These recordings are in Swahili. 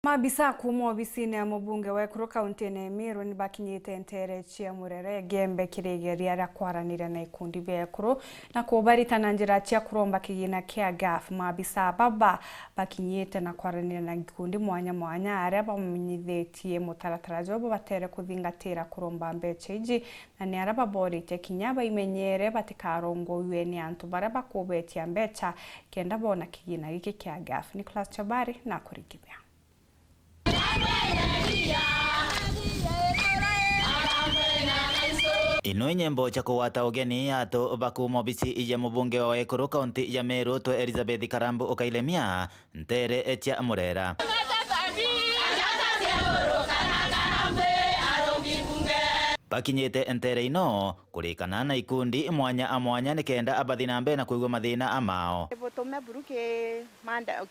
Maabisa kuma obisini ya mubunge wa Ekuru kaunti ya Meru ni bakinyite ntere chia murere gembe kiregeria ria kwaranira na ikundi bya Ekuru na kubaritana njira chia kuromba kigina kia GAF. Maabisa baba bakinyite na kwaranira na ikundi mwanya mwanya aria bamenyithetie mutaratara jobo batere kuthingatira kuromba mbecha iji na ni aria baborite kinya baimenyere batikarongoiwe ni antu baria bakubetia mbecha kenda bona kigina giki kia GAF. Nicholas Chabari na kurikibia. Ino nyembo cha kuwata ugeni ato bakuma obisi ije mubunge wa Ekuru kaunti ya Meru to Elizabeth Karambu okailemia ntere echa murera bakinyite entere ino kurikana na ikundi mwanya amwanya nikenda abathinambe na kuigwa mathina amao botume buruke manda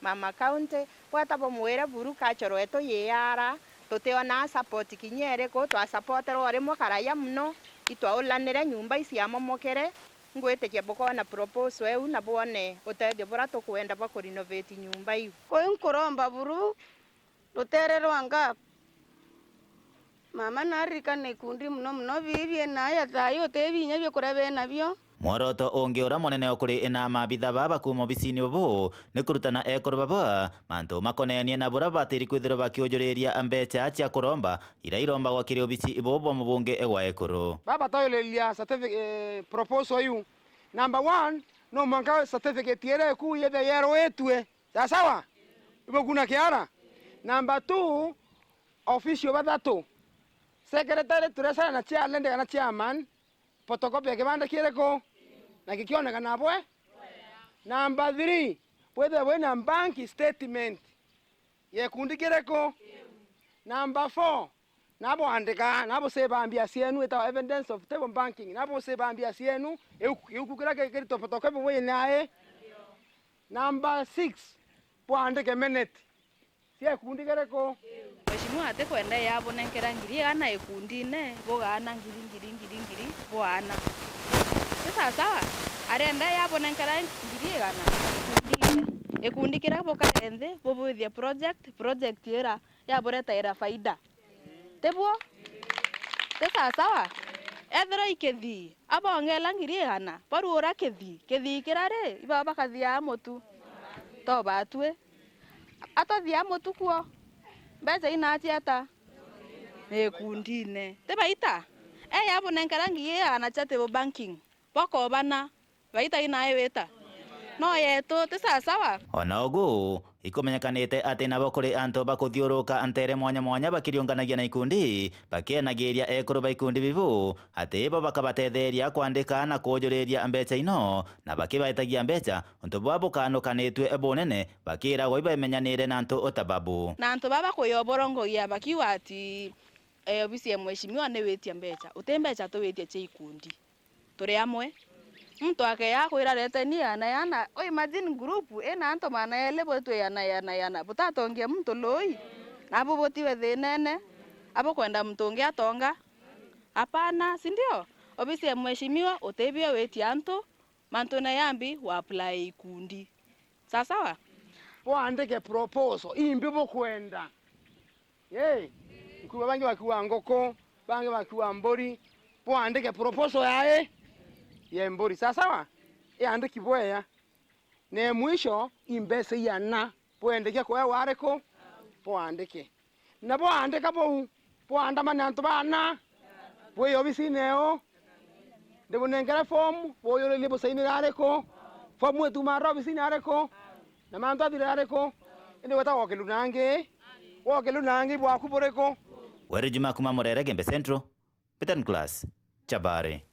mama county kwata bomwera buruka choro eto yeyara toteona support kinyere ko twa support ro rimo karaya muno itwa olanere nyumba isi amomokere ngwete ke bokona proposal eu na bone otede bora to kwenda bako renovate nyumba iyo ko nkoromba buru toterero anga mama narika ne kundi muno bibye naya tayo tebinya byo kurabe nabyo mworoto ungi ura munene okuri ina maabitha baba kuma obisini ubu ni kurutana Ekuru baba mantu makonenie na bura batiri kwithira bakiujuriria mbecha cia kuromba ira iromba gwa kiri obisi ibo mubunge wa Ekuru baba toilelia certificate proposal yu number 1 no manga certificate yere ku yede yero etwe sawa ibo kuna kiara number 2 official batatu secretary turesa na chairman na chairman photocopy kibanda kireko na kikioneka nabwe number 3 whether na bank statement ye kundi kireko number 4 nabo andika nabo seba ambia sienu eta evidence of table banking nabo seba ambia sienu eukukira kirito photocopy we nae number 6 po andike minute sie kundi kireko Mheshimiwa ate kwenda yabo nenkera ngiri ana ekundi ne bogana ngiri boana sasa sawa arenda yabo nenkera ngiri gana ekundi kira bokarende bobuthia project era yaboreta era faida tebwo sasa sawa ethera ikethi abongela ngiri gana paruora kethi kirare ibaba kathia motu to batwe atathia motu kuo mbeca inatiata ekundine tebaita yabo nenkarangi ana chatebo banking boko bana baita inaeweta no yeto sawa ona ugu ikumenyekanite ati nabo kuri antu bakuthiuruka antere mwanya mwanya bakirionganagia na ikundi bakienagiria Ekuru ba ikundi bibu ati bo bakabatetheria kwandika na kujuriria mbeca ino na bakibaitagia mbeca untu bwabo kanukanitwe bunene bakira goiba imenyanire na antu otababu na antu baba kuyoborongogia bakiwa ati obisi ya mheshimiwa ne wetia mbeca utembeca to wetia che ikundi turi amwe mtu ake yako irarete ni yana o imagine group ena anto mana ele botu yana butatongia mtu loi na bobotiwe thenene abo kwenda mtungi atonga hapana si ndio obisi ya mheshimiwa utebia wetia anto manto na yambi wa apply ikundi sawa po andike proposal imbi bokwenda kuba bangi bakiwa ngoko bangi bakiwa mbori po andike proposal yae ye mbori sawa andiki bweya ne mwisho imbese yana po andike kwa wareko po andike na po andika po andamana antu bana po yobisi neo debo nengera form po yole libo saini areko form wetu maro bisi areko na manto adirareko ende wata wokelunange bwa kuboreko Weri Juma kuma murere Gembe Central Peter Nicholas Chabari.